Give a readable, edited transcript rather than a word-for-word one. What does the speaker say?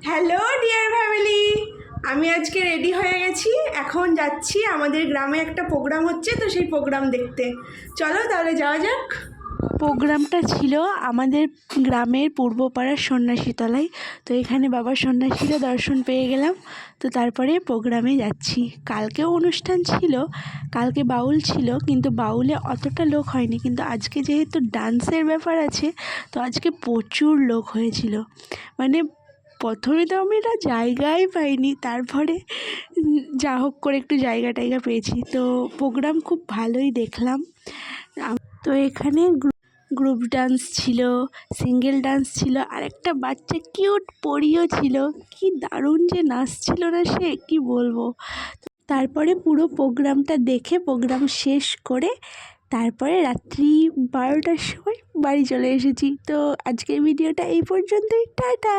Hello dear family, আমি আজকে ready হয়ে গেছি। এখন যাচ্ছি, আমাদের গ্রামে একটা প্রোগ্রাম হচ্ছে, তো সেই প্রোগ্রাম দেখতে। চলো তাহলে যাওয়া যাক। প্রোগ্রামটা ছিল আমাদের গ্রামের পূর্বপাড়ার সন্ন্যাসীতলায়। তো এখানে বাবার সন্ন্যাসীরা দর্শন পেয়ে গেলাম। তো তারপরে প্রোগ্রামে যাচ্ছি। কালকেও অনুষ্ঠান ছিল, কালকে বাউল ছিল, কিন্তু বাউলে অতটা লোক হয়নি। কিন্তু আজকে যেহেতু ডান্সের ব্যাপার আছে, তো আজকে প্রচুর লোক হয়েছিল। মানে প্রথমে তো আমরা জায়গাই পাইনি, তারপরে যা হোক করে একটু জায়গা টায়গা পেয়েছি। তো প্রোগ্রাম খুব ভালোই দেখলাম। তো এখানে গ্রুপ ডান্স ছিল, সিঙ্গেল ডান্স ছিল, আর একটা বাচ্চা কিউট পরিও ছিল। কি দারুণ যে নাচছিল না সে, কি বলবো। তারপরে পুরো প্রোগ্রামটা দেখে প্রোগ্রাম শেষ করে তারপরে রাত্রি 12টার সময় বাড়ি চলে এসেছি। তো আজকের ভিডিওটা এই পর্যন্তই, টাটা।